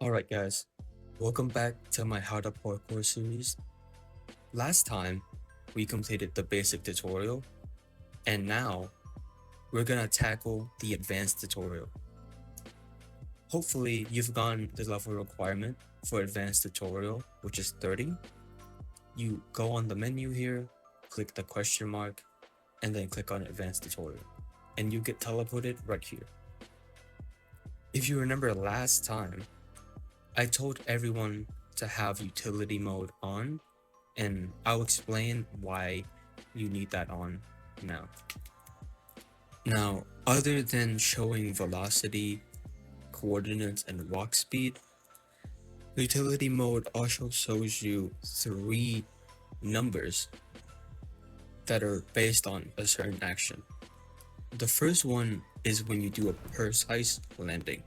Alright guys, welcome back to my How to Parkour series. Last time, we completed the basic tutorial, and now, we're gonna tackle the advanced tutorial. Hopefully, you've gotten the level requirement for advanced tutorial, which is 30. You go on the menu here, click the question mark, and then click on advanced tutorial, and you get teleported right here. If you remember last time, I told everyone to have utility mode on, and I'll explain why you need that on now. Now, other than showing velocity, coordinates, and walk speed, utility mode also shows you three numbers that are based on a certain action. The first one is when you do a precise landing.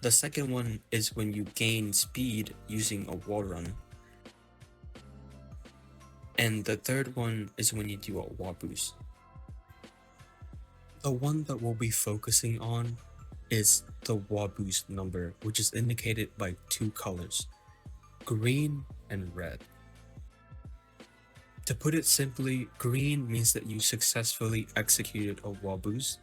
The second one is when you gain speed using a wall run. And the third one is when you do a wall boost. The one that we'll be focusing on is the wall boost number, which is indicated by two colors, green and red. To put it simply, green means that you successfully executed a wall boost,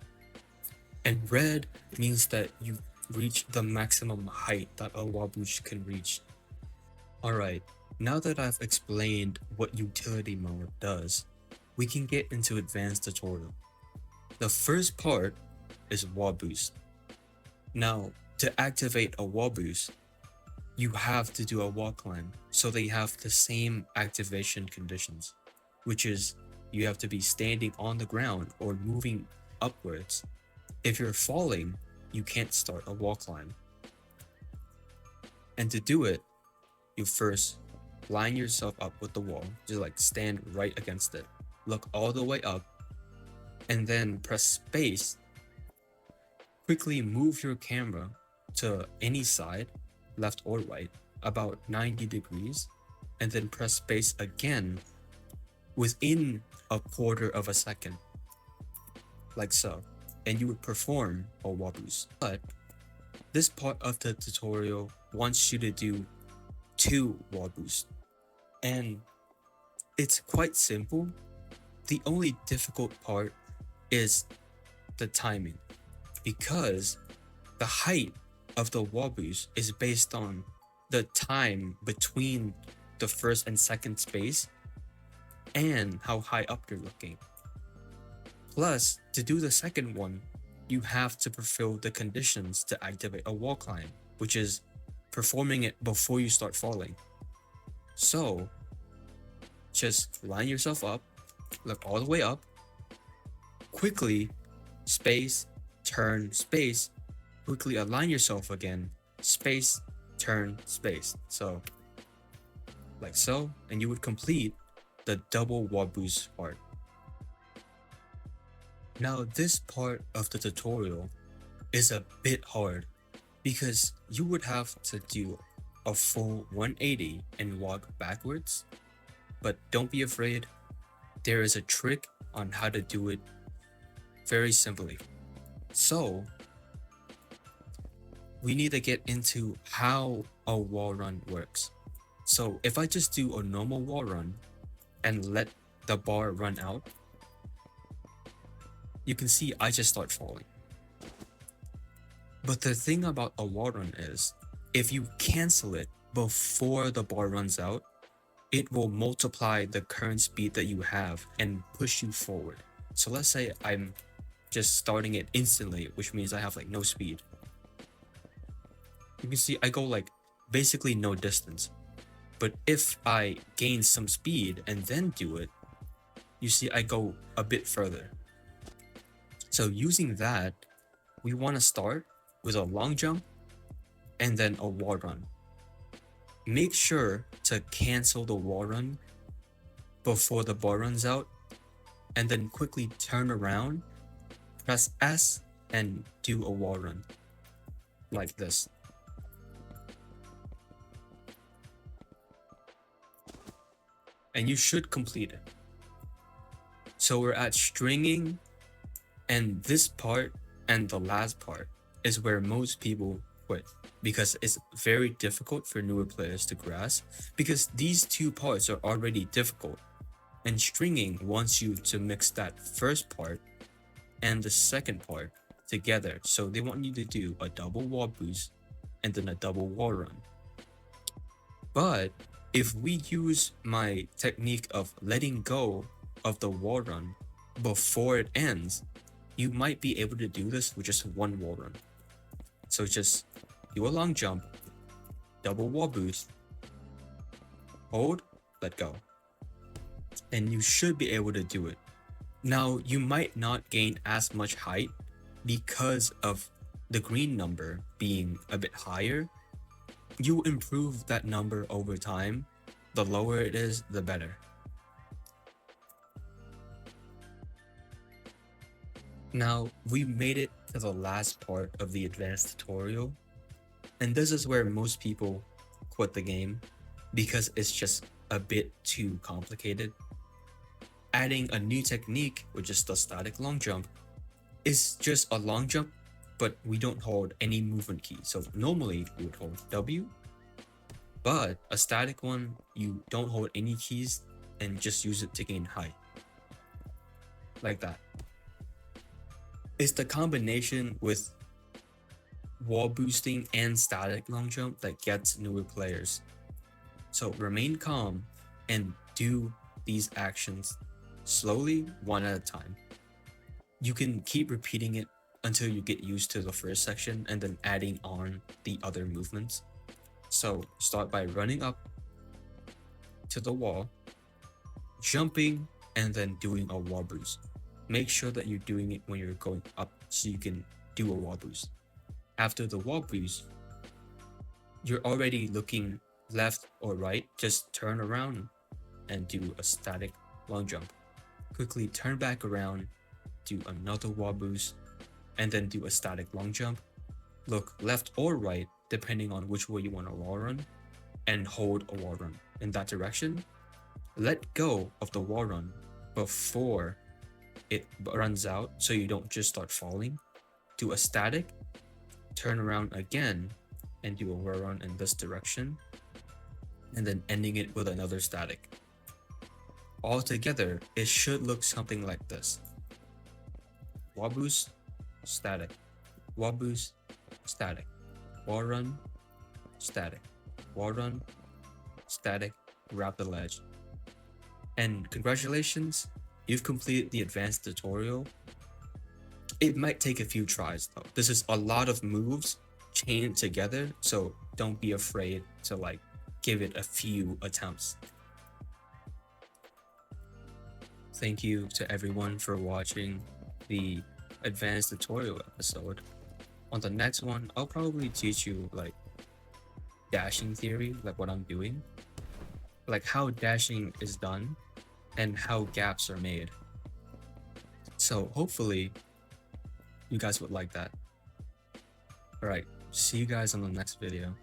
and red means that you reached the maximum height that a wall boost can reach. Alright, now that I've explained what utility mode does, we can get into advanced tutorial. The first part is wall boost. Now, to activate a wall boost, you have to do a wall climb, so they have the same activation conditions, which is you have to be standing on the ground or moving upwards. If you're falling, you can't start a wall climb. And to do it, you first line yourself up with the wall, just like stand right against it, look all the way up, and then press space. Quickly move your camera to any side, left or right, about 90 degrees, and then press space again within a quarter of a second, like so, and you would perform a wall boost. But this part of the tutorial wants you to do 2 wall boosts, and it's quite simple. The only difficult part is the timing, because the height of the wall boost is based on the time between the first and second space and how high up you're looking. Plus, to do the second one, you have to fulfill the conditions to activate a wall climb, which is performing it before you start falling. So, just line yourself up, look all the way up, quickly space, turn, space, quickly align yourself again, space, turn, space. So, like so, and you would complete the double wall boost part. Now, this part of the tutorial is a bit hard because you would have to do a full 180 and walk backwards, but don't be afraid, there is a trick on how to do it very simply. So, we need to get into how a wall run works. So if I just do a normal wall run and let the bar run out, you can see I just start falling. But the thing about a wall run is, if you cancel it before the bar runs out, it will multiply the current speed that you have and push you forward. So let's say I'm just starting it instantly, which means I have like no speed. You can see I go like basically no distance. But if I gain some speed and then do it, you see I go a bit further. So using that, we want to start with a long jump and then a wall run. Make sure to cancel the wall run before the bar runs out, and then quickly turn around, press S, and do a wall run like this. And you should complete it. So we're at stringing, and this part and the last part is where most people quit because it's very difficult for newer players to grasp because these two parts are already difficult, and stringing wants you to mix that first part and the second part together. So they want you to do a double wall boost and then a double wall run. But if we use my technique of letting go of the wall run before it ends, you might be able to do this with just one wall run. So just do a long jump, double wall boost, hold, let go. And you should be able to do it. Now, you might not gain as much height because of the green number being a bit higher. You improve that number over time. The lower it is, the better. Now, we made it to the last part of the advanced tutorial, and this is where most people quit the game because it's just a bit too complicated. Adding a new technique, which is the static long jump, is just a long jump, but we don't hold any movement key. So normally we would hold W, but a static one, you don't hold any keys and just use it to gain height. Like that. It's the combination with wall boosting and static long jump that gets newer players. So remain calm and do these actions slowly, one at a time. You can keep repeating it until you get used to the first section and then adding on the other movements. So start by running up to the wall, jumping, and then doing a wall boost. Make sure that you're doing it when you're going up so you can do a wall boost. After the wall boost, you're already looking left or right, just turn around and do a static long jump. Quickly turn back around, do another wall boost, and then do a static long jump. Look left or right, depending on which way you want to wall run, and hold a wall run in that direction. Let go of the wall run before it runs out so you don't just start falling. Do a static, turn around again, and do a wall run in this direction, and then ending it with another static. Altogether, it should look something like this. Wall boost, static. Wall boost, static. Wall run, static. Wall run, static. Wrap the ledge. And congratulations, you've completed the advanced tutorial. It might take a few tries though. This is a lot of moves chained together, so don't be afraid to give it a few attempts. Thank you to everyone for watching the advanced tutorial episode. On the next one, I'll probably teach you dashing theory, like what I'm doing, like how dashing is done and how gaps are made. So hopefully you guys would like that. All right, see you guys on the next video.